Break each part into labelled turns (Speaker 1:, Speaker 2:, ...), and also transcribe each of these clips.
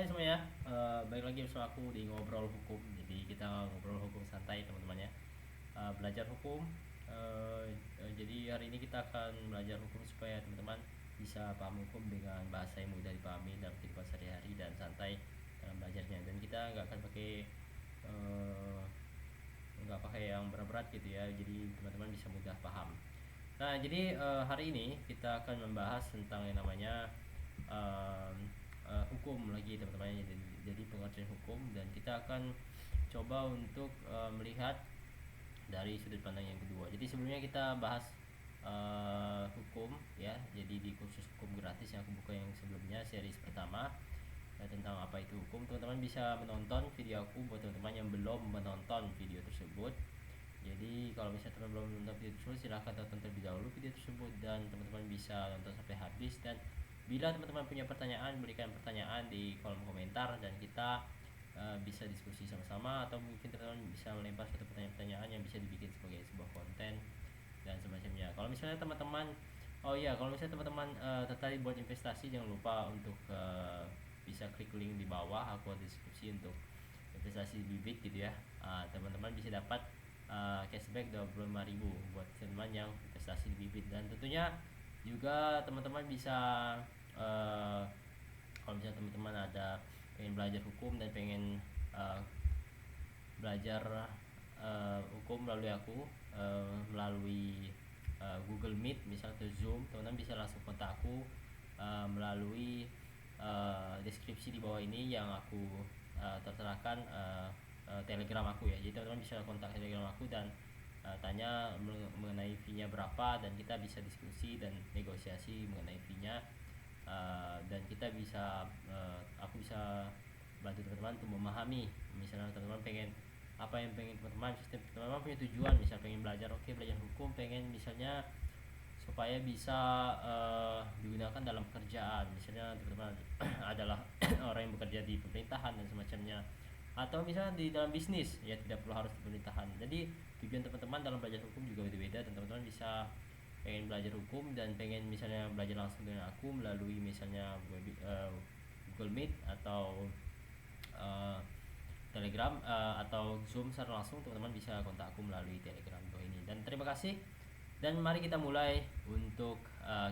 Speaker 1: semuanya, balik lagi bersama aku di ngobrol hukum. Jadi kita ngobrol hukum santai teman-teman ya. Belajar hukum. Jadi hari ini kita akan belajar hukum supaya teman-teman bisa paham hukum dengan bahasa yang mudah dipahami dalam kehidupan sehari-hari dan santai dalam belajarnya. Dan kita eh, nggak pakai yang berat-berat gitu ya. Jadi teman-teman bisa mudah paham. Nah, jadi hari ini kita akan membahas tentang yang namanya um, hukum lagi teman-teman. Jadi pengertian hukum, dan kita akan coba untuk melihat dari sudut pandang yang kedua. Jadi sebelumnya kita bahas hukum ya. Jadi di kursus hukum gratis yang aku buka yang sebelumnya, series pertama tentang apa itu hukum, teman-teman bisa menonton video aku. Buat teman-teman yang belum menonton video tersebut, jadi kalau misalnya teman belum nonton video tersebut, silahkan tonton terlebih dahulu video tersebut dan teman-teman bisa nonton sampai habis. Dan bila teman-teman punya pertanyaan, berikan pertanyaan di kolom komentar dan kita bisa diskusi sama-sama, atau mungkin teman-teman bisa melempar suatu pertanyaan-pertanyaan yang bisa dibikin sebagai sebuah konten dan semacamnya. Kalau misalnya teman-teman, oh iya, kalau misalnya teman-teman tertarik buat investasi, jangan lupa untuk bisa klik link di bawah. Aku ada deskripsi untuk investasi bibit gitu ya. Teman-teman bisa dapat cashback 25.000 buat teman yang investasi di bibit. Dan tentunya juga teman-teman bisa uh, kalau misalnya teman-teman ada pengen belajar hukum dan pengen uh, belajar hukum melalui aku, melalui Google Meet misal atau Zoom, teman-teman bisa langsung kontak aku melalui deskripsi di bawah ini yang aku terterakan Telegram aku ya. Jadi teman-teman bisa kontak Telegram aku dan tanya mengenai fee-nya berapa, dan kita bisa diskusi dan negosiasi mengenai fee-nya. Dan kita bisa aku bisa bantu teman-teman untuk memahami. Misalnya teman-teman pengen apa yang pengen teman-teman punya tujuan, misal pengen belajar, oke, belajar hukum, pengen misalnya supaya bisa digunakan dalam pekerjaan. Misalnya teman-teman adalah orang yang bekerja di pemerintahan dan semacamnya, atau misalnya di dalam bisnis ya, tidak perlu harus di pemerintahan. Jadi tujuan teman-teman dalam belajar hukum juga beda-beda, dan teman-teman bisa pengen belajar hukum dan pengen misalnya belajar langsung dengan aku melalui misalnya Google Meet atau uh, Telegram atau Zoom secara langsung, teman-teman bisa kontak aku melalui Telegram ini. Dan terima kasih, dan mari kita mulai untuk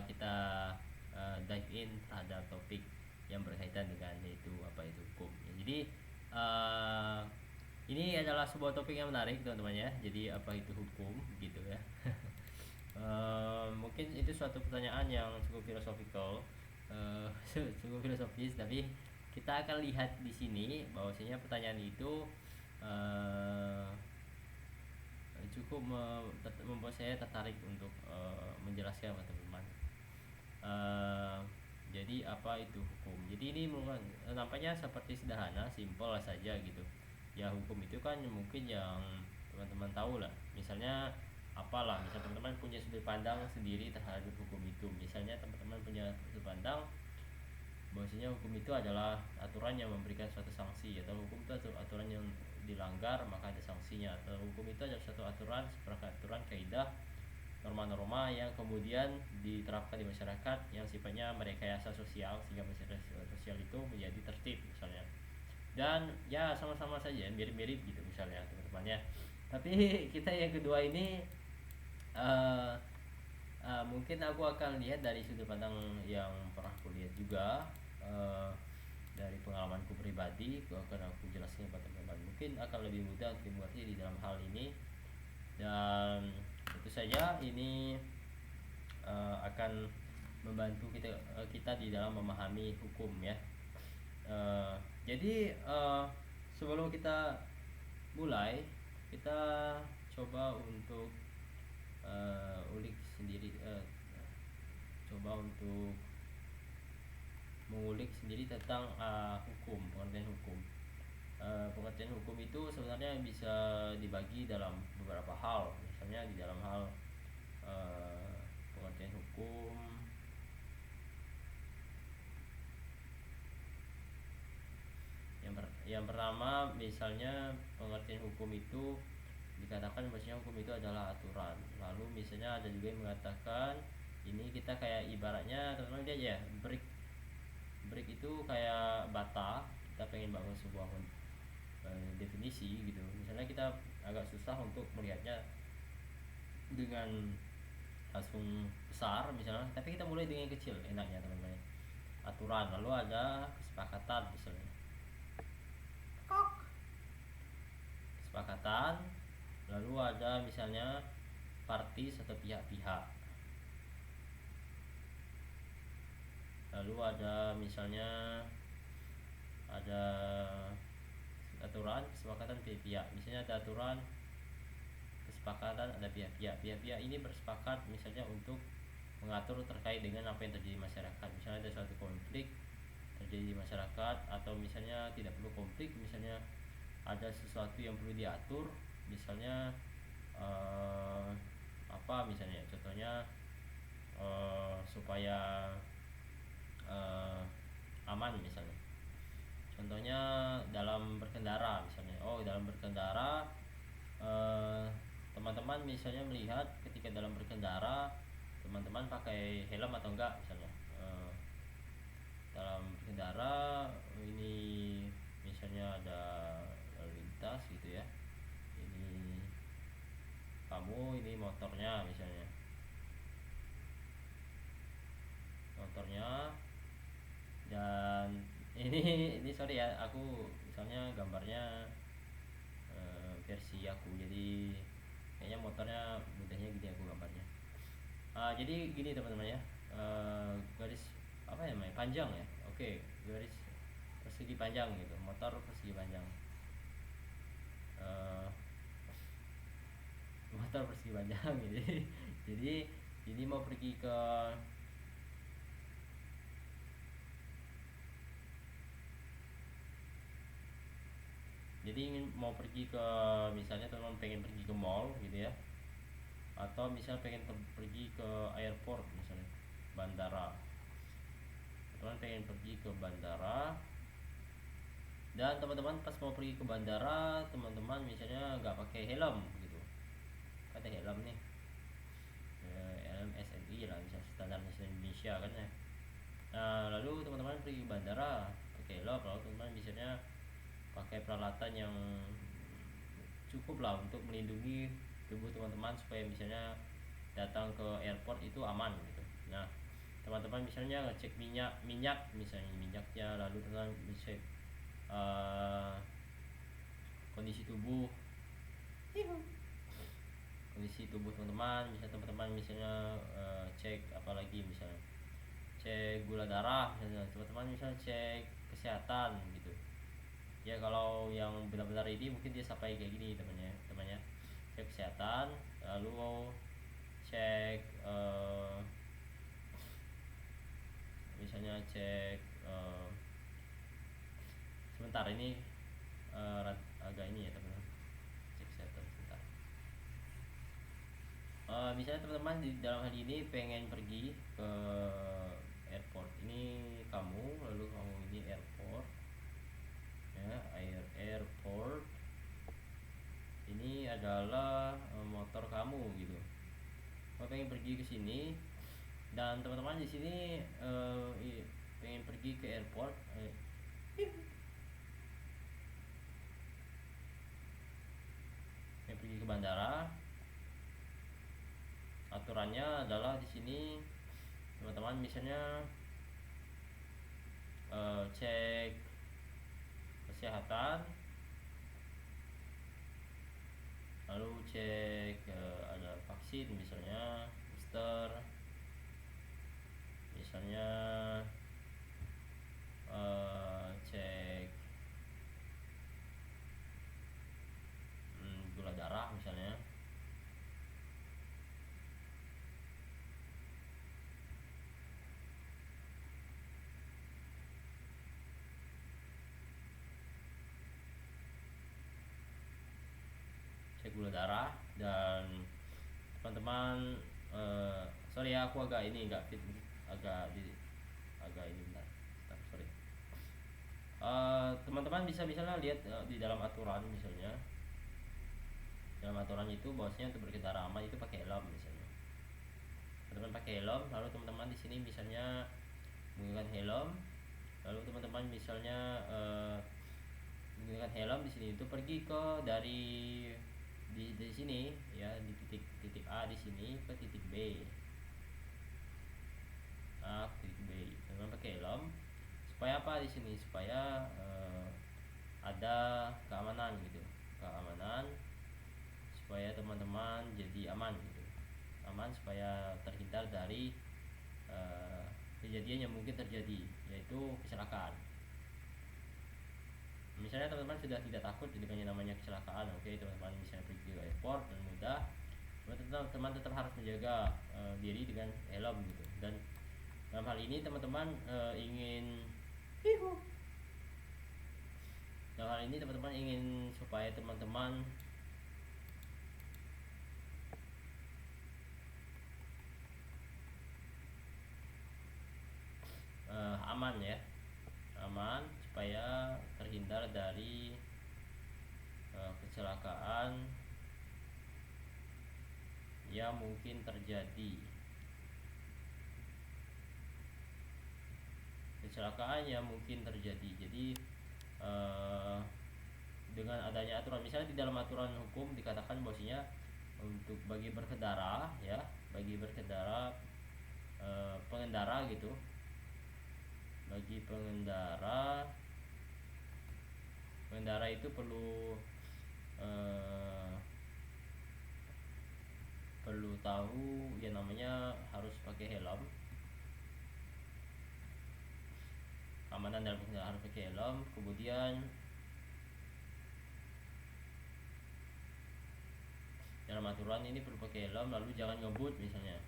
Speaker 1: kita dive in terhadap topik yang berkaitan dengan yaitu apa itu hukum. Jadi ini adalah sebuah topik yang menarik teman-teman ya. Jadi apa itu hukum gitu ya. Mungkin itu suatu pertanyaan yang cukup filosofikal, cukup filosofis, tapi kita akan lihat di sini bahwasanya pertanyaan itu cukup membuat saya tertarik untuk menjelaskan kepada teman-teman. Jadi apa itu hukum? Jadi ini nampaknya seperti sederhana, simpel saja gitu. Ya, hukum itu kan mungkin yang teman-teman tahu lah. Misalnya apalah, misal teman-teman punya sudut pandang sendiri terhadap hukum itu. Misalnya teman-teman punya sudut pandang bahwasanya hukum itu adalah aturan yang memberikan suatu sanksi, atau hukum itu aturan yang dilanggar maka ada sanksinya, atau hukum itu adalah suatu aturan, peraturan, kaidah, norma-norma yang kemudian diterapkan di masyarakat yang sifatnya merekayasa sosial sehingga masyarakat sosial itu menjadi tertib misalnya. Dan ya sama-sama saja mirip-mirip gitu misalnya teman-teman ya. Tapi kita yang kedua ini mungkin aku akan lihat dari sudut pandang yang pernah aku lihat juga, dari pengalamanku pribadi. Akan aku jelaskan kepada teman-teman, mungkin akan lebih mudah untuk dimengerti di dalam hal ini. Dan tentu saja ini akan membantu kita di dalam memahami hukum ya. Jadi sebelum kita mulai, kita coba untuk ulik sendiri, coba untuk mengulik sendiri tentang hukum, pengertian hukum. Pengertian hukum itu sebenarnya bisa dibagi dalam beberapa hal. Misalnya di dalam hal pengertian hukum, yang pertama misalnya pengertian hukum itu dikatakan bahwasanya hukum itu adalah aturan. Lalu misalnya ada juga yang mengatakan ini kita kayak ibaratnya teman-teman lihat ya, brick itu kayak bata. kita pengen bangun sebuah definisi gitu, misalnya kita agak susah untuk melihatnya dengan langsung besar misalnya, tapi kita mulai dengan yang kecil enaknya teman-teman. Aturan, lalu ada kesepakatan misalnya, kesepakatan, lalu ada misalnya parties atau pihak-pihak, lalu ada misalnya ada aturan, kesepakatan, pihak-pihak. Misalnya ada aturan, kesepakatan, ada pihak-pihak. Pihak-pihak ini bersepakat misalnya untuk mengatur terkait dengan apa yang terjadi di masyarakat. Misalnya ada suatu konflik terjadi di masyarakat, atau misalnya tidak perlu konflik, misalnya ada sesuatu yang perlu diatur, misalnya apa misalnya contohnya supaya aman misalnya. Contohnya dalam berkendara misalnya, dalam berkendara teman-teman misalnya melihat ketika dalam berkendara teman-teman pakai helm atau enggak misalnya. Dalam berkendara ini misalnya ada lalu lintas gitu ya, ini kamu, ini motornya misalnya, motornya, dan ini sorry ya, aku misalnya gambarnya versi aku, jadi kayaknya motornya mudahnya gini aku gambarnya. Jadi gini teman-teman ya, garis apa ya namanya, panjang ya, oke, garis persegi panjang gitu, motor persegi panjang, motor persegi panjang gitu. Jadi ini mau pergi ke mau pergi ke, misalnya teman pengen pergi ke mall gitu ya, atau misalnya pengen pergi ke airport misalnya, bandara, teman pengen pergi ke bandara, dan teman-teman pas mau pergi ke bandara teman-teman misalnya nggak pakai helm gitu, ada helm nih, helm SNI lah, misalnya standar nasional Indonesia kan ya. Nah lalu teman-teman pergi ke bandara pakai helm, lalu teman-teman misalnya pakai peralatan yang cukup lah untuk melindungi tubuh teman-teman supaya misalnya datang ke airport itu aman gitu. Nah teman-teman misalnya ngecek minyak misalnya, minyaknya, lalu teman ngecek kondisi tubuh teman-teman, misalnya teman-teman misalnya cek apalagi misalnya cek gula darah misalnya, teman-teman misalnya cek kesehatan gitu ya. Kalau yang benar-benar ini mungkin dia sampai kayak gini temannya cek kesehatan, lalu cek misalnya cek sebentar ini agak ini ya teman-teman, cek kesehatan sebentar. Misalnya teman-teman di dalam hal ini pengen pergi ke airport, ini kamu, lalu kamu ini airport ya, airport ini adalah motor kamu gitu, kamu pengen pergi ke sini, dan teman-teman di sini pengen pergi ke airport, pengen pergi ke bandara. Aturannya adalah di sini teman-teman misalnya cek kesehatan, lalu cek ada vaksin misalnya booster, misalnya cek gula darah misalnya. Cek gula darah, dan teman-teman sorry ya, aku agak ini agak fit, agak ini bentar, sorry. Teman-teman bisa misalnya lihat di dalam aturan misalnya, dalam aturan itu bahwasanya untuk berkendara aman itu pakai helm misalnya. Teman-teman pakai helm, lalu teman-teman di sini misalnya menggunakan helm, Lalu teman-teman misalnya menggunakan helm di sini itu pergi ke di sini ya, di titik A di sini ke titik B. A ke titik B. Teman pakai helm supaya apa di sini? Supaya ada keamanan gitu. Keamanan supaya teman-teman jadi aman gitu. Aman supaya terhindar dari kejadian yang mungkin terjadi, yaitu kecelakaan. Misalnya teman-teman sudah tidak takut dengan yang namanya kecelakaan, oke, teman-teman misalnya pergi ke airport dan mudah, teman-teman tetap harus menjaga diri dengan helm gitu. Dan dalam hal ini teman-teman ingin supaya teman-teman aman ya, aman supaya terhindar dari kecelakaan yang mungkin terjadi. Jadi dengan adanya aturan, misalnya di dalam aturan hukum dikatakan bahwasanya untuk bagi berkendara ya, pengendara gitu, bagi pengendara itu perlu tahu yang namanya harus pakai helm. Keamanan dalam pengendara harus pakai helm. Kemudian dalam aturan ini perlu pakai helm. Lalu jangan ngebut, misalnya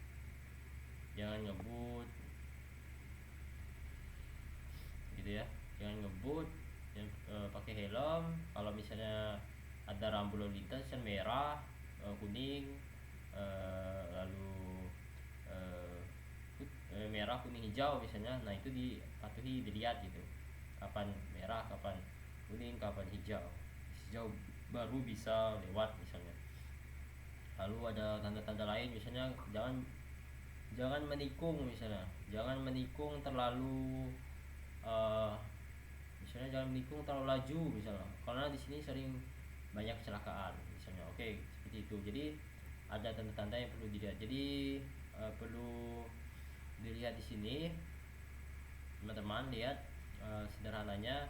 Speaker 1: jangan ngebut gitu ya, jangan ngebut, pakai helm. Kalau misalnya ada rambu lalu lintas yang merah, kuning, lalu merah, kuning, hijau misalnya, nah itu dipatuhi, dilihat gitu, kapan merah, kapan kuning, kapan hijau baru bisa lewat misalnya. Lalu ada tanda-tanda lain, misalnya jangan menikung, misalnya jangan menikung terlalu misalnya jangan menikung terlalu laju misalnya, karena di sini sering banyak kecelakaan misalnya. Oke, seperti itu. Jadi ada tanda-tanda yang perlu dilihat. Jadi perlu dilihat di sini teman-teman. Lihat sederhananya,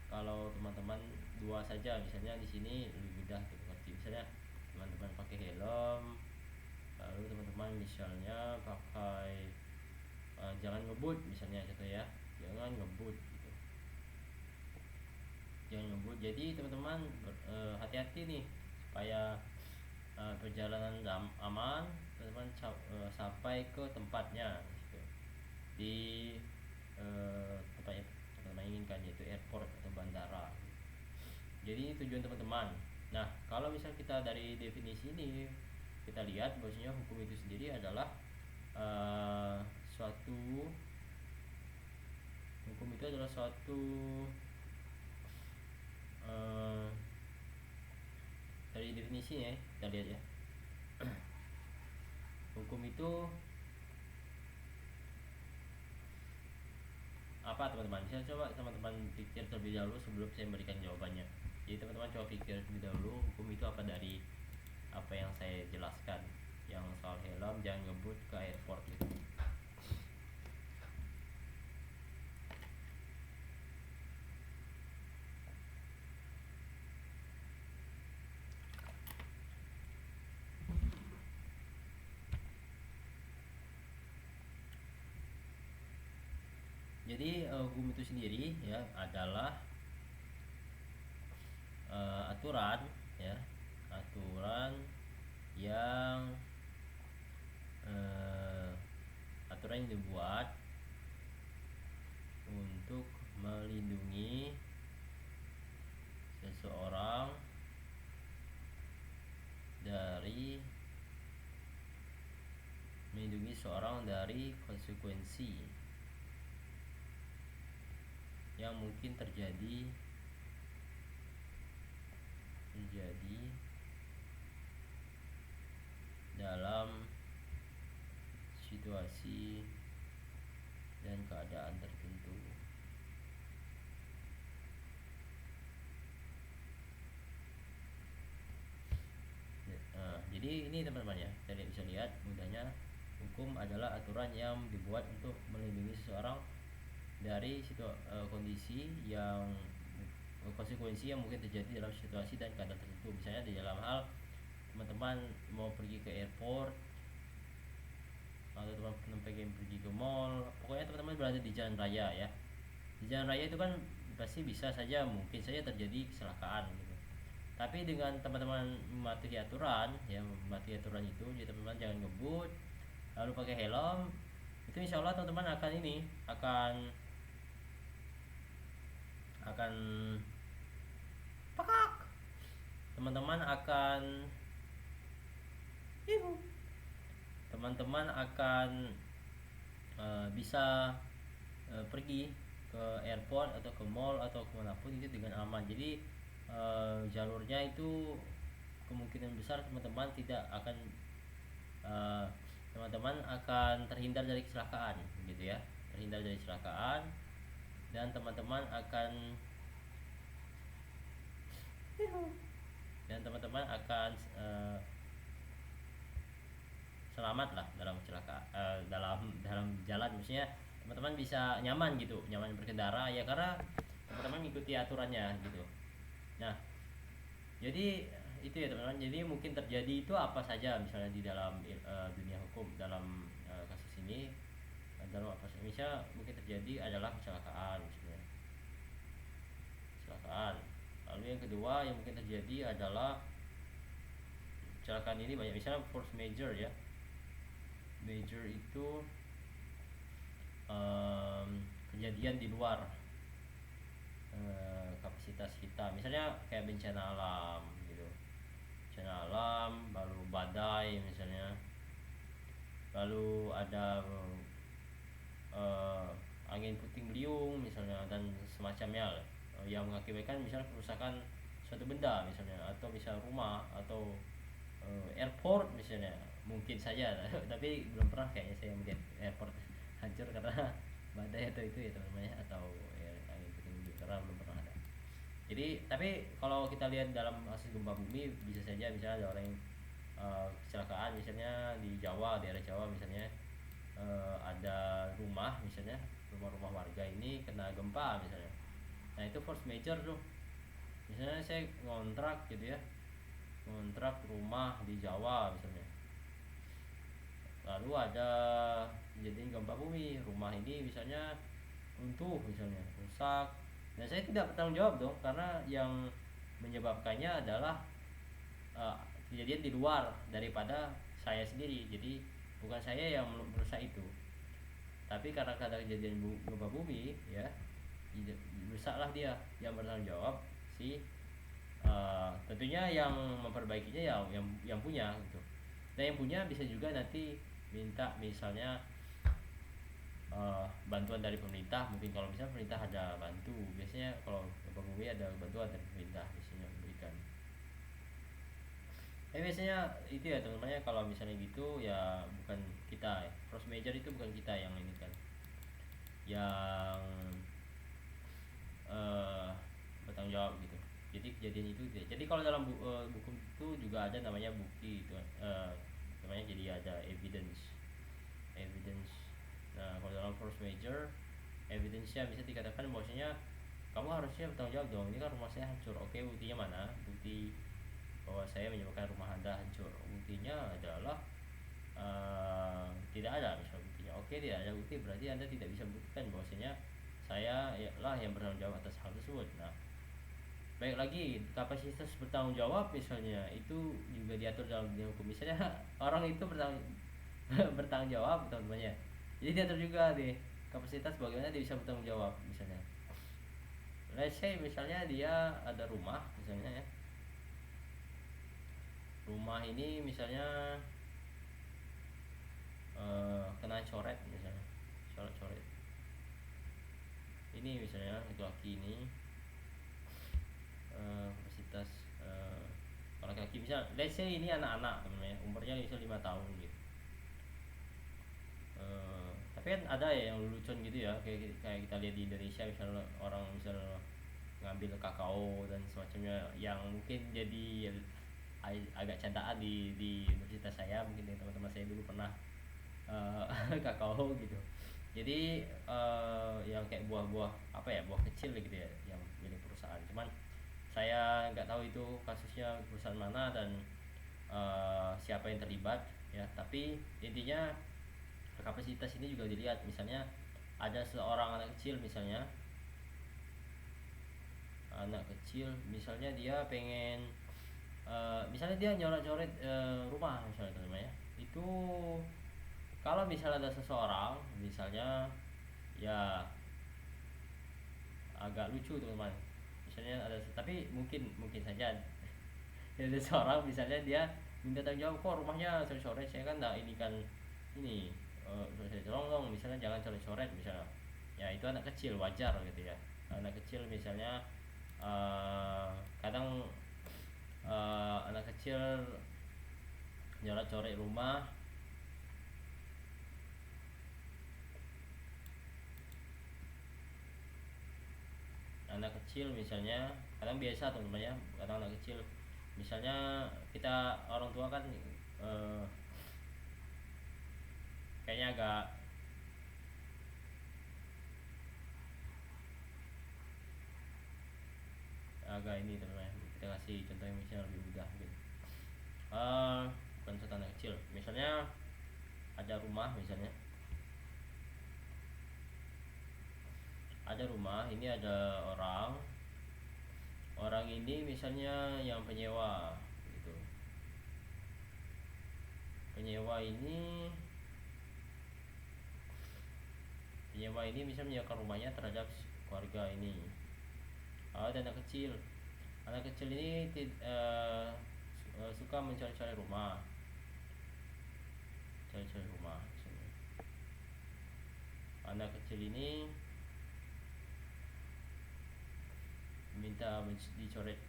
Speaker 1: kalau teman-teman dua saja misalnya, di sini lebih mudah mengerti. Misalnya teman-teman pakai helm, lalu teman-teman misalnya pakai jangan ngebut misalnya, contoh ya, jangan ngebut gitu. Jangan ngebut. Jadi teman-teman hati-hati nih supaya perjalanan aman, teman-teman sampai ke tempatnya gitu. Di tempat yang teman-teman inginkan, yaitu airport atau bandara. Jadi tujuan teman-teman. Nah, kalau misal kita dari definisi ini kita lihat bahwasanya hukum itu sendiri adalah hukum itu adalah suatu dari definisinya ya, kita lihat ya. Hukum itu apa teman-teman? Bisa coba teman-teman pikir terlebih dahulu sebelum saya memberikan jawabannya. Jadi teman-teman coba pikir terlebih dahulu, hukum itu apa dari apa yang saya jelaskan, yang soal helm, jangan ngebut ke airport gitu. Jadi hukum itu sendiri ya adalah aturan ya, aturan yang dibuat untuk melindungi seseorang dari konsekuensi yang mungkin terjadi dalam situasi dan keadaan tertentu. Jadi ini teman-teman ya, kita bisa lihat mudahnya, hukum adalah aturan yang dibuat untuk melindungi seseorang dari kondisi yang konsekuensi yang mungkin terjadi dalam situasi dan keadaan tertentu. Misalnya di dalam hal teman-teman mau pergi ke airport, atau teman-teman pengen pergi ke mall, pokoknya teman-teman berada di jalan raya ya. Di jalan raya itu kan pasti bisa saja, mungkin saja terjadi kecelakaan gitu. Tapi dengan teman-teman mematuhi aturan ya, mematuhi aturan itu, jadi teman-teman jangan ngebut, lalu pakai helm, itu insya Allah teman-teman akan akan pakak, teman-teman akan teman-teman akan bisa pergi ke airport atau ke mall atau kemanapun itu dengan aman. Jadi jalurnya itu kemungkinan besar teman-teman tidak akan teman-teman akan terhindar dari kecelakaan gitu ya, terhindar dari kecelakaan, dan teman-teman akan selamat lah dalam kecelakaan, dalam jalan, maksudnya teman-teman bisa nyaman gitu, nyaman berkendara ya, karena teman-teman mengikuti aturannya gitu. Nah, jadi itu ya teman-teman, jadi mungkin terjadi itu apa saja misalnya di dalam dunia hukum dalam kasus ini, dalam apa misalnya mungkin terjadi adalah kecelakaan misalnya, kecelakaan. Lalu yang kedua yang mungkin terjadi adalah kecelakaan ini banyak, misalnya force major ya. Major itu kejadian di luar kapasitas kita, misalnya kayak bencana alam gitu, bencana alam, lalu badai misalnya, lalu ada angin puting beliung misalnya dan semacamnya, yang mengakibatkan misalnya kerusakan suatu benda misalnya, atau misal rumah atau airport misalnya, mungkin saja tapi belum pernah kayaknya saya melihat airport hancur karena badai atau itu ya teman-teman ya, atau ya, angin puting beliung, karena belum pernah ada. Jadi tapi kalau kita lihat dalam kasus gempa bumi, bisa saja misalnya ada orang yang kecelakaan misalnya di Jawa, daerah Jawa misalnya, ada rumah misalnya, rumah-rumah warga ini kena gempa misalnya. Nah itu force major tuh, misalnya saya ngontrak gitu ya, ngontrak rumah di Jawa misalnya, lalu ada kejadian gempa bumi, rumah ini misalnya runtuh misalnya, rusak, dan saya tidak bertanggung jawab dong, karena yang menyebabkannya adalah kejadian di luar daripada saya sendiri. Jadi bukan saya yang merusak itu, tapi karena kejadian gempa bumi ya, rusaklah dia, yang bertanggung jawab si tentunya yang memperbaikinya yang punya gitu. Dan yang punya bisa juga nanti minta misalnya bantuan dari pemerintah, mungkin kalau misalnya pemerintah ada bantu, biasanya kalau gempa bumi ada bantuan dari pemerintah biasanya memberikan. Biasanya itu ya teman-teman ya, kalau misalnya gitu ya bukan kita ya, force major itu bukan kita yang ini kan, yang bertanggung jawab gitu. Jadi kejadian itu gitu. Jadi kalau dalam buku itu juga ada namanya bukti itu, namanya jadi ada evidence. Nah kalau dalam force major, evidence-nya bisa dikatakan bahwasanya kamu harusnya bertanggung jawab dong, ini kan rumah saya hancur. Oke, buktinya mana? Bukti bahwa saya menyebabkan rumah Anda hancur, buktinya adalah tidak ada misalnya buktinya. Oke, tidak ada bukti, berarti Anda tidak bisa buktikan bahwasanya saya lah yang bertanggung jawab atas hal tersebut. Nah, baik lagi kapasitas bertanggung jawab misalnya itu juga diatur dalam dunia hukum. Misalnya orang itu bertanggung jawab teman-temannya, jadi diatur juga deh kapasitas bagaimana dia bisa bertanggung jawab. Misalnya let's say misalnya dia ada rumah misalnya ya, rumah ini misalnya kena coret misalnya, coret ini misalnya laki-laki ini kapasitas laki-laki misalnya let's say ini anak-anak teman-teman ya, umurnya misalnya 5 tahun gitu. Tapi kan ada ya yang lelucon gitu ya, kayak kita lihat di Indonesia misalnya orang misalnya ngambil kakao dan semacamnya, yang mungkin jadi agak candaan di universitas saya, mungkin teman-teman saya dulu pernah kakao gitu. Jadi yang kayak buah-buah apa ya, buah kecil gitu ya yang milik perusahaan. Cuman saya nggak tahu itu kasusnya perusahaan mana dan siapa yang terlibat ya. Tapi intinya kapasitas ini juga dilihat. Misalnya ada seorang anak kecil, misalnya dia pengen misalnya dia nyoret-nyoret rumah misalnya teman-teman ya. Itu kalau misalnya ada seseorang misalnya ya agak lucu teman-teman, misalnya ada, tapi mungkin mungkin saja ada seorang misalnya dia minta tanggung jawab, kok rumahnya coret-coret, saya kan enggak ini kan ini tolong dong misalnya jangan coret-coret misalnya. Ya itu anak kecil wajar gitu ya, anak kecil misalnya kadang anak kecil nyoret-coret rumah. Anak kecil misalnya kadang biasa teman-teman ya, kadang anak kecil misalnya kita orang tua kan eh, kayaknya agak ini teman-teman ya. Kita kasih contoh yang misalnya lebih mudah gitu. eh Bukan contoh anak kecil, misalnya ada rumah misalnya, ada rumah ini ada orang, orang ini misalnya yang penyewa gitu. Penyewa ini bisa menyewakan rumahnya terhadap keluarga ini. Ada anak kecil ini suka mencari-cari rumah, cari-cari rumah misalnya. Anak kecil ini minta dicoret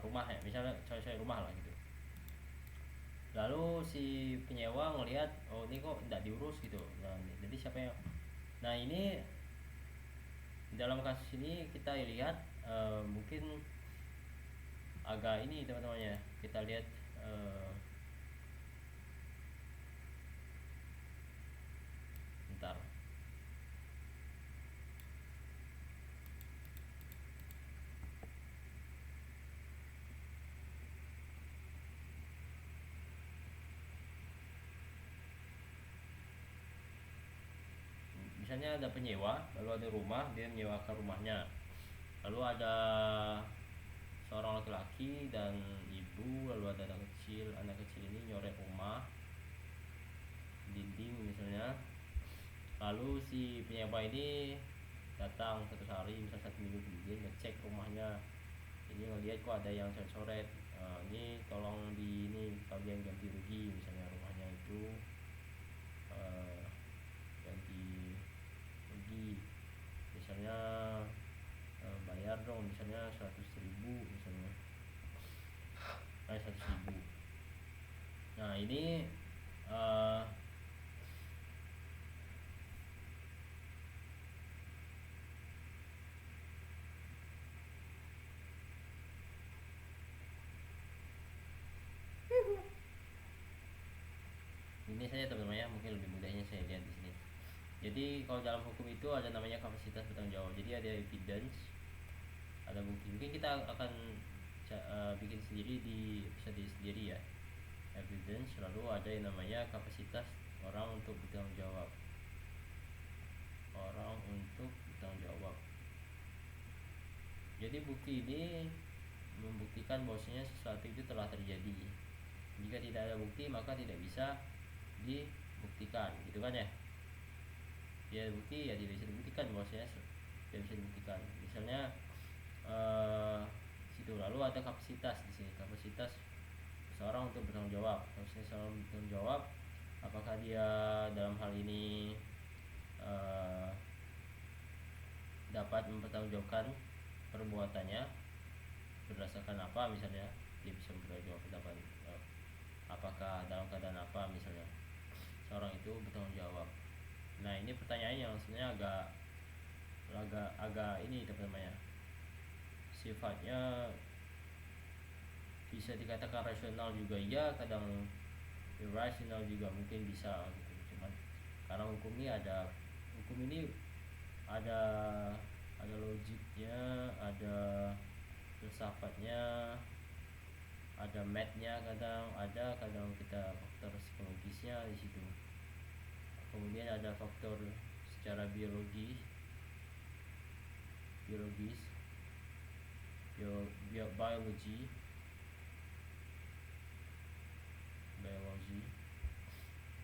Speaker 1: rumah ya, misalnya cari-cari rumah lah gitu. Lalu si penyewa ngelihat, oh ini kok tidak diurus gitu. Nah, jadi siapa yang, nah ini dalam kasus ini kita lihat mungkin agak ini teman-teman ya, kita lihat bentar. Misalnya ada penyewa, lalu ada rumah, dia menyewakan rumahnya. Lalu ada seorang laki-laki dan ibu, lalu ada anak kecil. Anak kecil ini nyoret rumah, dinding misalnya. Lalu si penyewa ini datang satu hari, misalnya 1 minggu kemudian, ngecek rumahnya. Ini ngelihat kok ada yang coret-coret. Ini tolong di ini kalian ganti rugi misalnya, rumahnya itu ganti rugi misalnya, bayar dong misalnya 100.000 misalnya, 100.000. Nah ini uh, ini saja teman-teman ya, mungkin lebih mudahnya saya lihat di sini. Jadi kalau dalam hukum itu ada namanya kapasitas bertanggung jawab. Jadi ada evidence, ada bukti. Mungkin kita akan bikin sendiri di episode sendiri ya, evidence. Lalu ada yang namanya kapasitas orang untuk bertanggung jawab, orang untuk bertanggung jawab. Jadi bukti ini membuktikan bahwasanya sesuatu itu telah terjadi. Jika tidak ada bukti maka tidak bisa dibuktikan, gitu kan ya. Ya bukti ya tidak bisa dibuktikan, bahwasanya tidak bisa dibuktikan. Misalnya situ. Lalu ada kapasitas di sini, kapasitas seseorang untuk bertanggung jawab. Kapasitas seseorang bertanggung jawab, apakah dia dalam hal ini dapat mempertanggungjawabkan perbuatannya berdasarkan apa misalnya. Dia bisa bertanggung jawab apakah dalam keadaan apa misalnya seorang itu bertanggung jawab. Nah ini pertanyaan yang sebenarnya agak ini teman-teman ya, sifatnya bisa dikatakan rasional juga iya, kadang irrational juga mungkin bisa gitu. Cuman karena hukum ini ada ada logiknya, ada filsafatnya, ada mathnya, kadang kita faktor psikologisnya di situ. Kemudian ada faktor secara biologis biologi,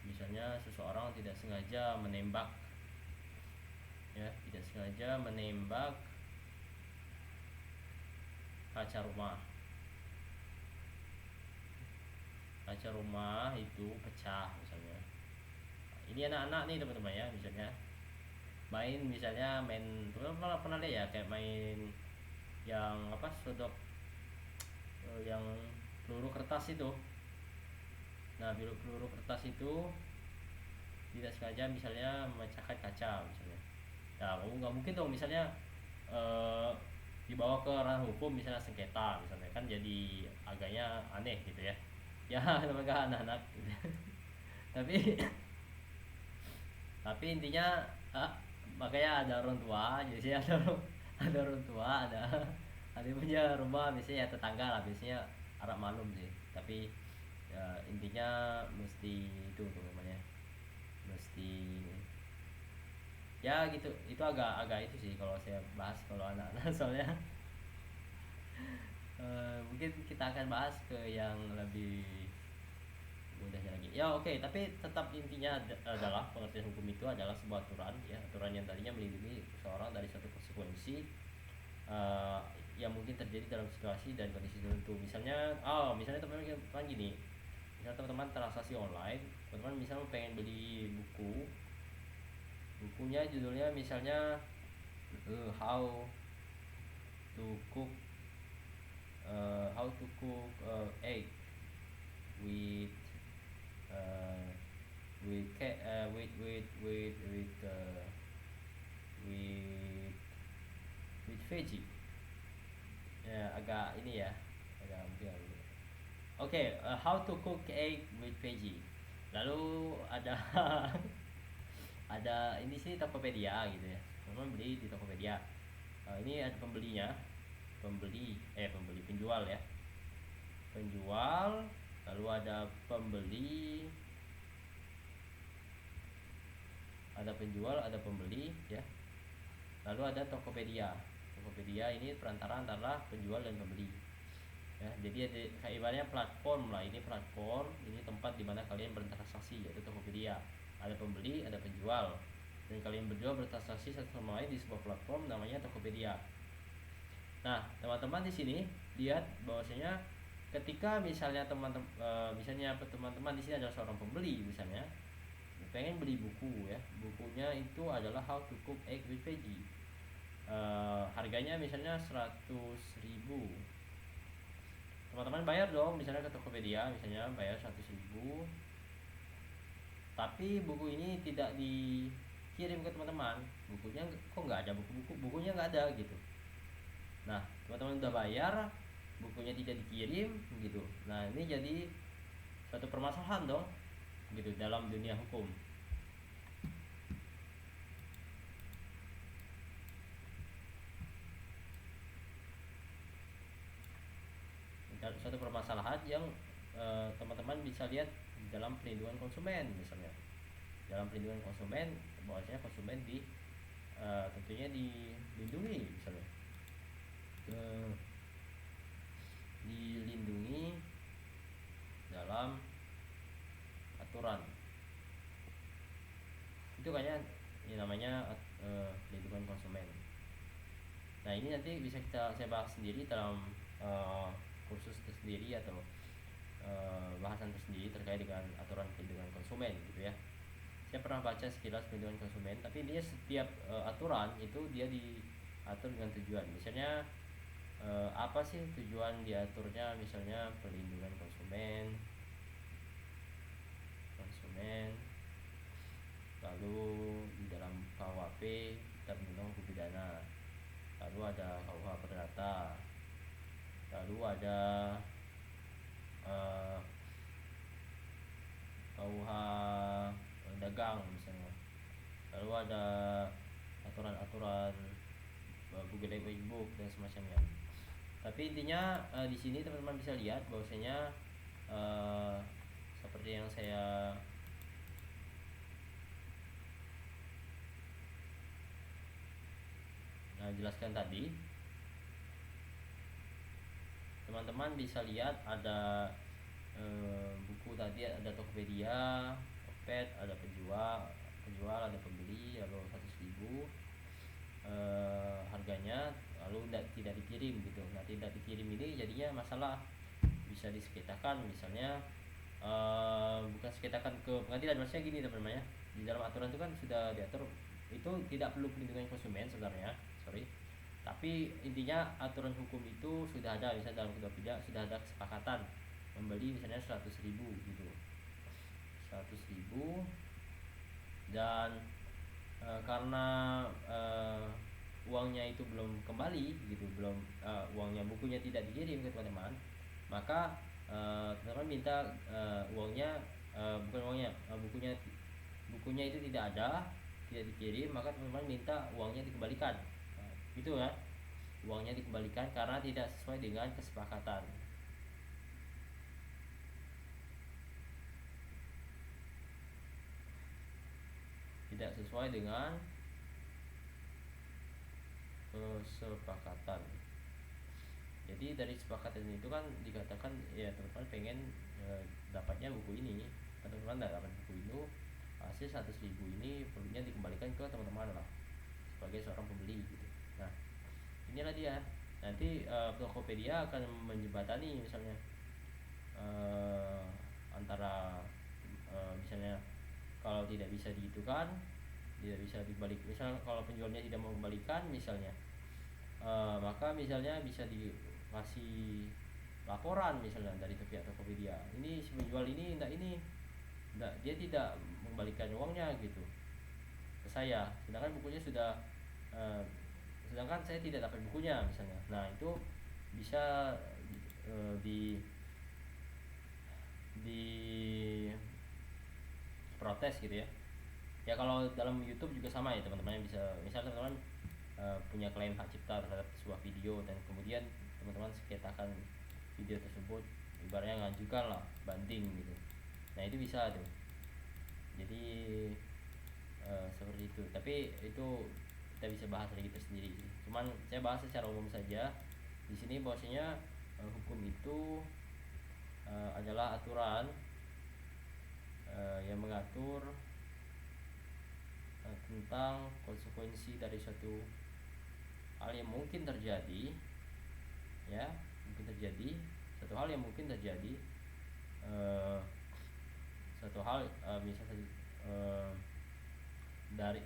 Speaker 1: misalnya seseorang tidak sengaja menembak, ya, tidak sengaja menembak kaca rumah itu pecah misalnya. Ini anak-anak nih teman-teman ya, misalnya teman-teman pernah lihat ya, kayak main yang apa, sodok, yang peluru kertas itu. Nah, peluru kertas itu tidak sengaja misalnya memecahkan kaca misalnya. Nah, nggak mungkin dong misalnya eh, dibawa ke ranah hukum, misalnya sengketa misalnya, kan jadi agaknya aneh gitu ya. Ya namanya anak-anak gitu. tapi tapi intinya makanya ada orang tua, jadi ada orang tua, ada yang punya rumah, biasanya ya tetangga lah, biasanya harap malum sih. Tapi ya, intinya mesti itu namanya, mesti ya gitu. Itu agak itu sih kalau saya bahas kalau anak-anak soalnya mungkin kita akan bahas ke yang lebih mudahnya lagi ya. Oke, tapi tetap intinya adalah pengertian hukum itu adalah sebuah aturan, ya, aturan yang tadinya melindungi seseorang dari suatu konsekuensi yang mungkin terjadi dalam situasi dan kondisi tertentu. Misalnya teman-teman gini, misalnya teman-teman transaksi online, teman-teman misalnya pengen beli bukunya judulnya misalnya how to cook egg with uh, with ca- with veggie, ya, agak ini ya, agak mungkin Oke, how to cook egg with veggie. Lalu ada ada ini sih Tokopedia gitu ya. Teman beli di Tokopedia. Ini ada penjual ya. Penjual, lalu ada pembeli ya. Lalu ada Tokopedia. Tokopedia ini perantara antara penjual dan pembeli. Ya, jadi kayak ibaratnya platform lah, ini tempat di mana kalian bertransaksi, yaitu Tokopedia. Ada pembeli, ada penjual, dan kalian berdua bertransaksi satu sama lain di sebuah platform namanya Tokopedia. Nah, teman-teman di sini lihat bahwasanya ketika misalnya teman-teman di sini adalah seorang pembeli, misalnya pengen beli buku ya, bukunya itu adalah How to Cook Egg with Veggie. Harganya misalnya 100.000. Teman-teman bayar dong misalnya ke Tokopedia, misalnya bayar 100.000. Tapi buku ini tidak dikirim ke teman-teman, bukunya kok nggak ada, bukunya nggak ada gitu. Nah, teman-teman udah bayar, bukunya tidak dikirim gitu. Nah, ini jadi satu permasalahan dong gitu dalam dunia hukum. Suatu permasalahan yang teman-teman bisa lihat dalam perlindungan konsumen misalnya. Dalam perlindungan konsumen, bahwasanya konsumen tentunya dilindungi misalnya. Dilindungi dalam aturan. Itu kayaknya ini namanya perlindungan konsumen. Nah, ini nanti bisa saya bahas sendiri dalam kursus tersendiri atau bahasan tersendiri terkait dengan aturan perlindungan konsumen gitu ya. Saya pernah baca sekilas perlindungan konsumen, tapi dia setiap aturan itu dia diatur dengan tujuan. Misalnya apa sih tujuan diaturnya? Misalnya perlindungan konsumen, lalu di dalam KUHP Kitab Undang Hukum Pidana, lalu ada KUH Perdata, lalu ada eh, KUH dagang misalnya. Lalu ada aturan-aturan Google Workbook dan semacamnya. Tapi intinya di sini teman-teman bisa lihat bahwasanya seperti yang saya jelaskan tadi, teman-teman bisa lihat ada buku tadi, ada Tokopedia, Tokped, ada penjual, ada pembeli, lalu 100.000 harganya, lalu tidak dikirim gitu. Nah, tidak dikirim ini jadinya masalah, bisa disekitakan misalnya, bukan sekitakan ke pengadilan, maksudnya gini teman-teman ya, di dalam aturan itu kan sudah diatur itu tidak perlu perlindungan konsumen sebenarnya, sorry, tapi intinya aturan hukum itu sudah ada, misalnya dalam Tokopedia sudah ada kesepakatan membeli misalnya 100.000 gitu, 100.000, dan karena uangnya itu belum kembali gitu, belum uangnya, bukunya tidak dikirim ke teman-teman, maka teman-teman minta uangnya, bukan uangnya, bukunya itu tidak ada, tidak dikirim, maka teman-teman minta uangnya dikembalikan. Itu ya, uangnya dikembalikan karena tidak sesuai dengan kesepakatan. Tidak sesuai dengan kesepakatan. Jadi dari kesepakatan itu kan dikatakan ya teman-teman pengen dapatnya buku ini, teman-teman tidak dapat buku itu, hasil 100.000 ini perlunya dikembalikan ke teman-teman lah sebagai seorang pembeli gitu. Nah, inilah dia, nanti Tokopedia akan menjembatani misalnya antara misalnya kalau tidak bisa digitukan, tidak bisa dibalik, misal kalau penjualnya tidak mau kembalikan misalnya, maka misalnya bisa dikasih laporan misalnya dari pihak Tokopedia, ini si penjual ini enggak, dia tidak mengembalikan uangnya gitu ke saya, sedangkan bukunya sudah sedangkan saya tidak dapat bukunya misalnya. Nah, itu bisa di protes gitu ya. Ya kalau dalam YouTube juga sama ya teman-teman, yang bisa misalnya teman-teman punya klaim hak cipta terhadap sebuah video dan kemudian teman-teman sengketakan video tersebut, ibaratnya ngajukan lah banding gitu. Nah, itu bisa tuh. Jadi seperti itu. Tapi itu kita bisa bahas lagi tersendiri. Cuman saya bahas secara umum saja di sini bahwasanya hukum itu adalah aturan yang mengatur tentang konsekuensi dari suatu hal yang mungkin terjadi, ya, mungkin terjadi satu hal yang mungkin terjadi, satu hal misalnya dari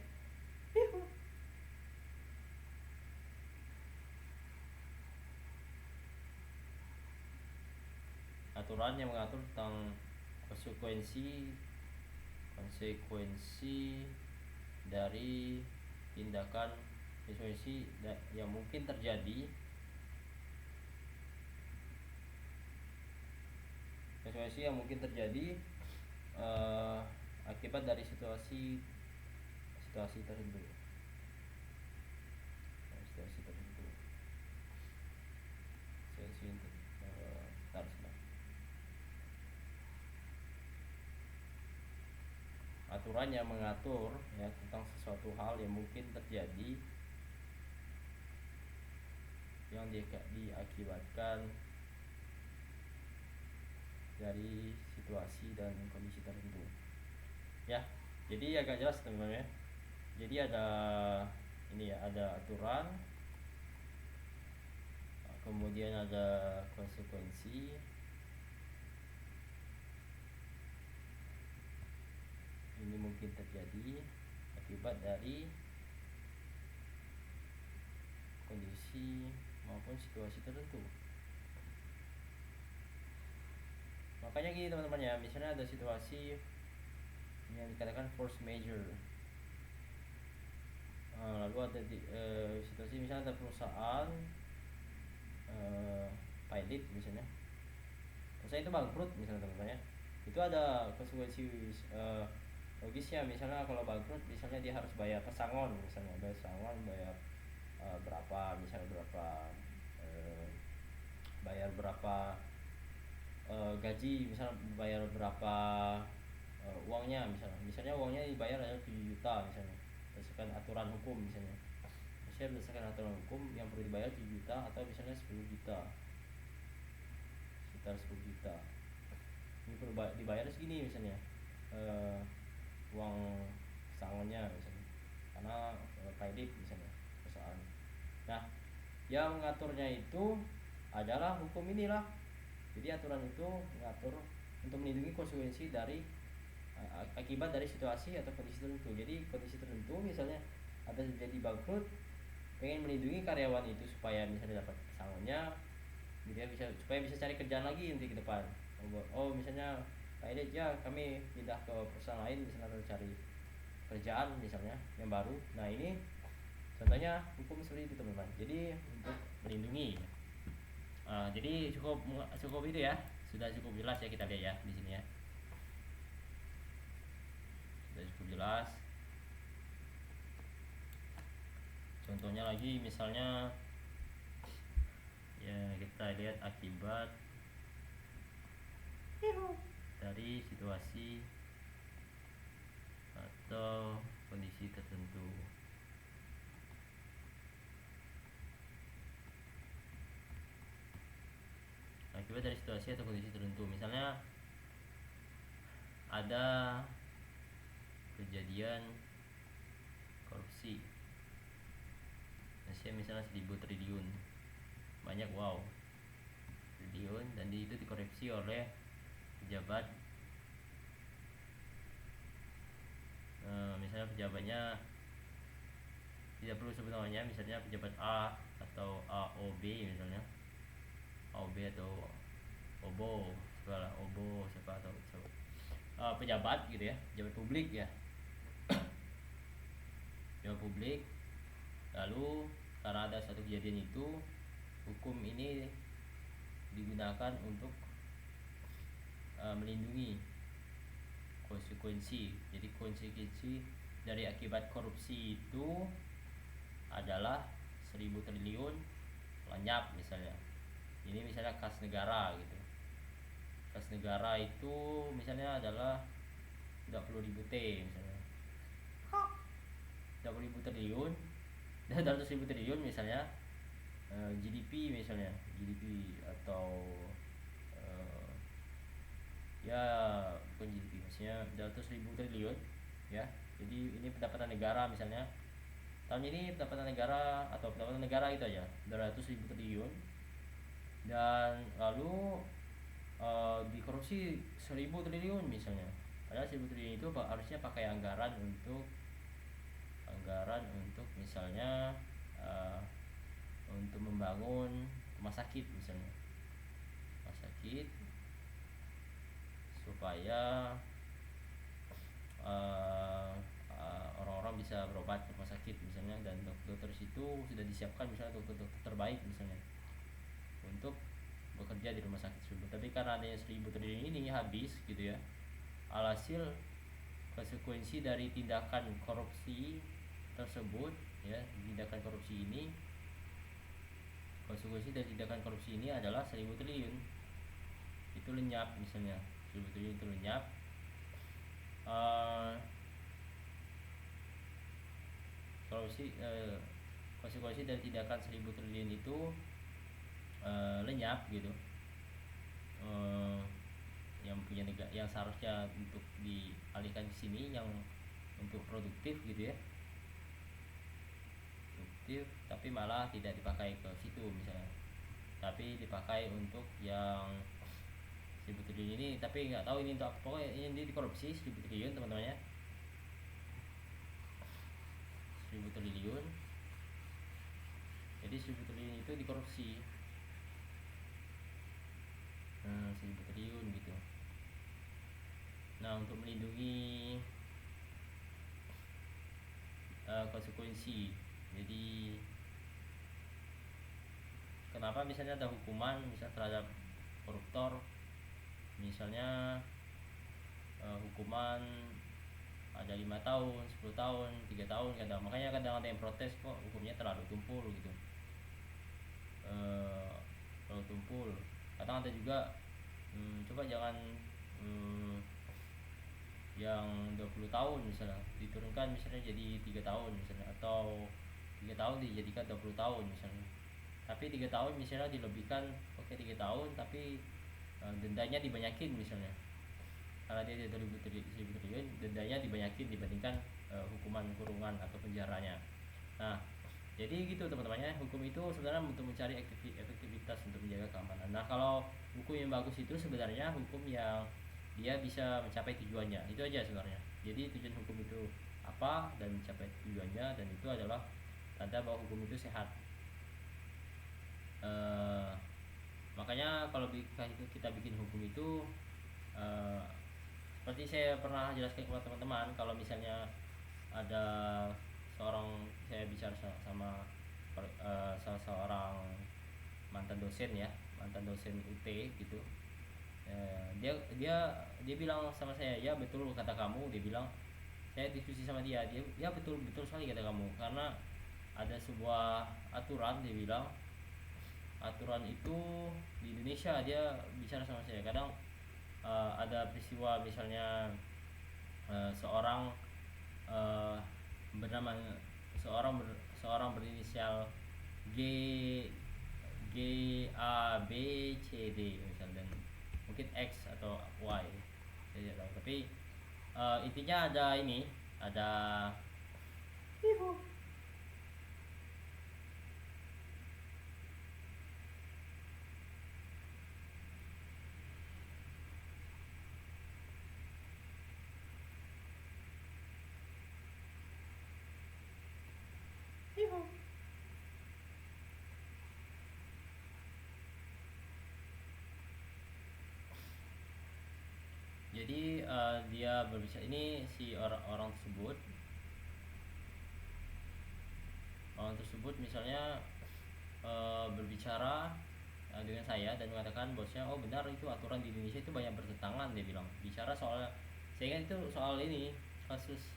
Speaker 1: aturan yang mengatur tentang konsekuensi dari tindakan, konsekuensi yang mungkin terjadi, akibat dari situasi tertentu. Aturan yang mengatur ya tentang sesuatu hal yang mungkin terjadi yang diakibatkan dari situasi dan kondisi tertentu. Ya, jadi agak jelas teman-teman ya. Jadi ada ini ya, ada aturan, kemudian ada konsekuensi, ini mungkin terjadi akibat dari kondisi maupun situasi tertentu. Makanya gini teman-teman ya, misalnya ada situasi yang dikatakan force majeure, lalu ada situasi misalnya ada perusahaan pilot misalnya, perusahaan itu bangkrut misalnya teman-teman ya, itu ada konsekuensi logisnya. Misalnya kalau bangkrut, misalnya dia harus bayar pesangon, misalnya bayar pesangon, bayar berapa, misalnya berapa, eh, bayar berapa gaji, misalnya bayar berapa uangnya, misalnya uangnya dibayar adalah 7 juta misalnya, berdasarkan aturan hukum misalnya, berdasarkan aturan hukum yang perlu dibayar 7 juta, atau misalnya 10 juta, sekitar 10 juta ini perlu dibayar segini misalnya, uh, uang pesangonnya misalnya, karena kredit misalnya perusahaan. Nah, yang mengaturnya itu adalah hukum inilah. Jadi aturan itu mengatur untuk melindungi konsekuensi dari akibat dari situasi atau kondisi tertentu. Jadi kondisi tertentu, misalnya ada terjadi bangkrut, pengen melindungi karyawan itu supaya misalnya dapat pesangonnya, dia bisa, supaya bisa cari kerjaan lagi nanti ke depan. Oh misalnya Pak Edit, ya kami pindah ke perusahaan lain misalnya, cari kerjaan misalnya yang baru. Nah ini contohnya hukum seperti itu teman-teman. Jadi untuk melindungi. Jadi cukup itu ya, sudah cukup jelas ya, kita lihat ya di sini ya, sudah cukup jelas. Contohnya lagi misalnya ya, kita lihat akibat dari situasi atau kondisi tertentu. Akibat dari situasi atau kondisi tertentu, misalnya ada kejadian korupsi, misalnya 1000 triliun, banyak, wow, triliun, dan itu dikoreksi oleh pejabat. Misalnya pejabatnya tidak perlu sebut namanya, misalnya pejabat A atau AOB misalnya, AOB atau OBO, segala OBO siapa atau pejabat gitu ya, pejabat publik ya, pejabat publik. Lalu karena ada satu kejadian itu, hukum ini digunakan untuk melindungi konsekuensi. Jadi konsekuensi dari akibat korupsi itu adalah 1000 triliun lenyap misalnya. Ini misalnya kas negara gitu. Kas negara itu misalnya adalah 20.000 T misalnya, 20.000 triliun dan 100.000 triliun misalnya, GDP misalnya, GDP atau ya bukan GDP, maksudnya 200.000 triliun ya. Jadi ini pendapatan negara misalnya, tahun ini pendapatan negara atau pendapatan negara itu aja 200.000 triliun, dan lalu dikorupsi 1000 triliun misalnya. Padahal 1000 triliun itu harusnya pakai anggaran untuk misalnya untuk membangun rumah sakit misalnya, rumah sakit supaya orang-orang bisa berobat ke rumah sakit misalnya, dan dokter situ sudah disiapkan misalnya dokter terbaik misalnya untuk bekerja di rumah sakit tersebut. Tapi karena adanya 1000 triliun ini habis gitu ya, alhasil konsekuensi dari tindakan korupsi tersebut ya, tindakan korupsi ini, konsekuensi dari tindakan korupsi ini adalah 1000 triliun itu lenyap misalnya, 1000 triliun itu lenyap. Konsekuensi dari tindakan 1000 triliun itu lenyap gitu, yang punya negara, yang seharusnya untuk dialihkan ke sini, yang untuk produktif gitu ya, produktif, tapi malah tidak dipakai ke situ misalnya, tapi dipakai untuk yang 1000 triliun ini. Tapi nggak tahu ini untuk apa, pokoknya ini dikorupsi 1000 triliun teman-teman ya, 1000 triliun. Jadi 1000 triliun itu dikorupsi, 1000 triliun gitu. Nah, untuk melindungi konsekuensi, jadi kenapa misalnya ada hukuman misalnya terhadap koruptor misalnya hukuman ada 5 tahun, 10 tahun, 3 tahun kadang. Makanya kadang ada yang protes kok hukumnya terlalu tumpul gitu. Terlalu tumpul. Kadang ada juga coba jangan yang 20 tahun misalnya diturunkan misalnya jadi 3 tahun misalnya, atau 3 tahun dijadikan 20 tahun misalnya. Tapi 3 tahun misalnya dilebihkan, oke 3 tahun tapi dendanya dibanyakin misalnya. Karena dia 1000 triliun, dendanya dibanyakin dibandingkan hukuman kurungan atau penjaranya. Nah, jadi gitu teman-temannya, hukum itu sebenarnya untuk mencari efektivitas untuk menjaga keamanan. Nah, kalau hukum yang bagus itu sebenarnya hukum yang dia bisa mencapai tujuannya. Itu aja sebenarnya. Jadi tujuan hukum itu apa dan mencapai tujuannya, dan itu adalah tanda bahwa hukum itu sehat. Makanya kalau kita bikin hukum itu seperti saya pernah jelaskan kepada teman-teman, kalau misalnya ada saya bicara sama salah seorang mantan dosen UT gitu, dia bilang sama saya, ya betul kata kamu. Dia bilang, saya diskusi sama dia ya betul sekali kata kamu, karena ada sebuah aturan. Dia bilang aturan itu di Indonesia, dia bicara sama saya kadang ada peristiwa misalnya seorang bernama seorang berinisial G G A B C D misalnya, dan mungkin X atau Y, saya tidak tahu. Tapi intinya ada jadi dia berbicara, ini si orang tersebut misalnya berbicara dengan saya dan mengatakan bosnya, oh benar itu aturan di Indonesia itu banyak bertentangan. Dia bilang bicara soal, saya ingat itu soal ini kasus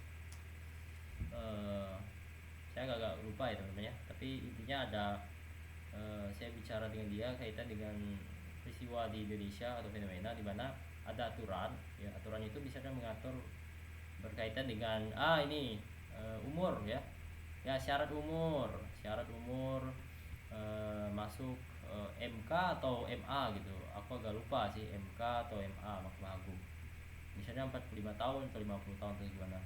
Speaker 1: saya agak lupa ya teman-teman ya, tapi intinya ada saya bicara dengan dia kaitan dengan peristiwa di Indonesia atau fenomena di mana ada aturan, ya aturan itu misalnya mengatur berkaitan dengan umur ya syarat umur masuk MK atau MA gitu, aku agak lupa sih, MK atau MA, Mahkamah Agung, misalnya 45 tahun atau 50 tahun atau gimana.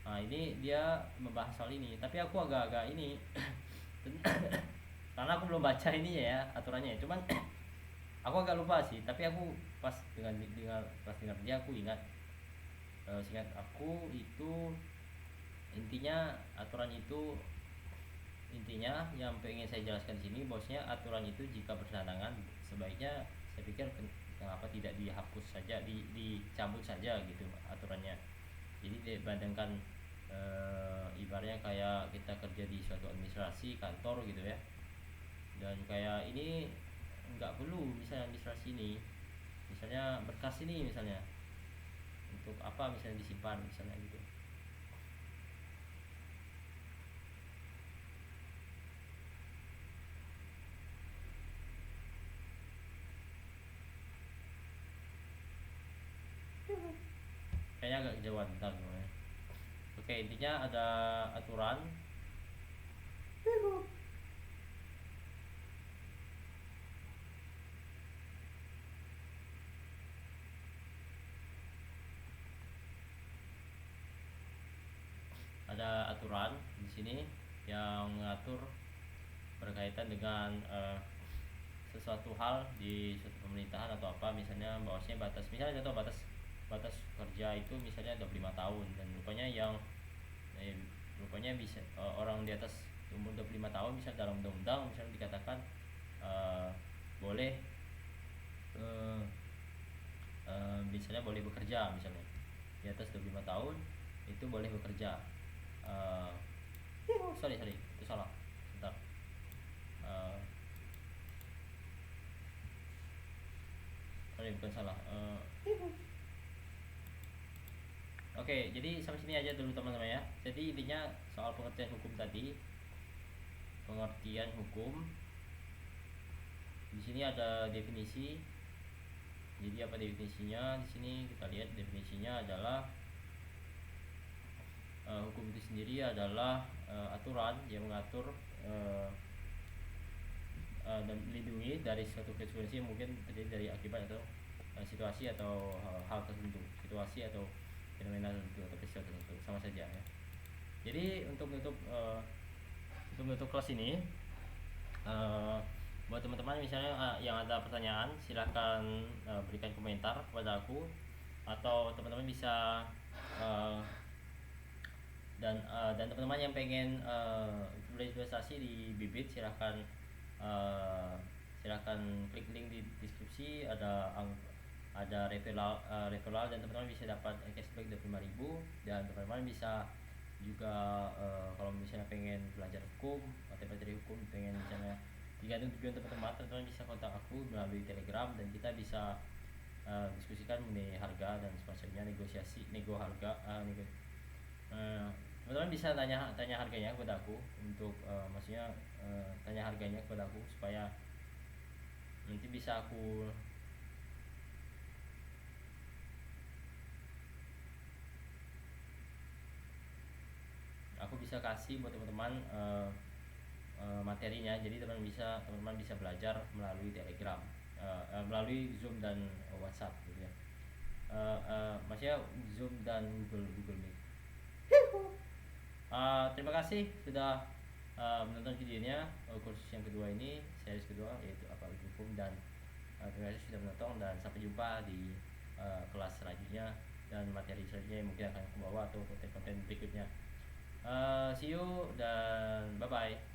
Speaker 1: Nah ini dia membahas soal ini, tapi aku agak-agak ini karena aku belum baca ini ya aturannya, cuman aku agak lupa sih. Tapi aku pas dengar dia aku ingat, seingat aku itu intinya yang pengen saya jelaskan di sini, bosnya aturan itu jika bertentangan sebaiknya, saya pikir kenapa tidak dihapus saja, dicabut saja gitu aturannya. Jadi dibandingkan ibaratnya kayak kita kerja di suatu administrasi kantor gitu ya, dan kayak ini nggak perlu misalnya administrasi ini, misalnya berkas ini misalnya untuk apa misalnya disimpan misalnya gitu. Kayaknya agak kejauhan bentar ya. Oke, intinya ada aturan di sini yang mengatur berkaitan dengan sesuatu hal di suatu pemerintahan atau apa, misalnya bahwasanya misalnya contoh batas kerja itu misalnya 25 tahun, dan rupanya bisa orang di atas umur 25 tahun bisa dalam undang-undang misalnya dikatakan boleh misalnya boleh bekerja, misalnya di atas 25 tahun itu boleh bekerja. Sorry itu salah, bentar. Sorry bukan salah, Oke, jadi sampai sini aja dulu teman-teman ya. Jadi intinya soal pengertian hukum tadi, pengertian hukum. Di sini ada definisi. Jadi apa definisinya? Di sini kita lihat definisinya adalah hukum itu sendiri adalah aturan yang mengatur dan melindungi dari suatu konsekuensi yang mungkin terjadi dari akibat atau situasi atau hal tertentu, situasi atau fenomena tertentu atau peristiwa tertentu, sama saja ya. Jadi untuk menutup kelas ini, buat teman-teman misalnya yang ada pertanyaan, silahkan berikan komentar kepada aku, atau teman-teman bisa dan teman-teman yang pengen berinvestasi di Bibit, silahkan klik link di deskripsi, ada referral dan teman-teman bisa dapat cashback 25.000. Dan teman-teman bisa juga kalau misalnya pengen belajar hukum atau pelajari hukum, pengen misalnya digantung tujuan teman-teman bisa kontak aku melalui Telegram, dan kita bisa diskusikan mengenai harga dan sebagainya, nego harga, teman-teman bisa tanya harganya kepada aku, untuk maksudnya tanya harganya kepada aku supaya nanti bisa aku bisa kasih buat teman-teman materinya. Jadi teman-teman bisa belajar melalui Telegram, melalui Zoom dan WhatsApp gitu ya. Maksudnya Zoom dan Google Meet. Terima kasih sudah menonton videonya, kursus yang kedua ini, series kedua, yaitu apa itu hukum. Dan terima kasih sudah menonton, dan sampai jumpa di kelas selanjutnya dan materi selanjutnya yang mungkin akan aku bawa, atau konten-konten berikutnya. See you dan bye bye.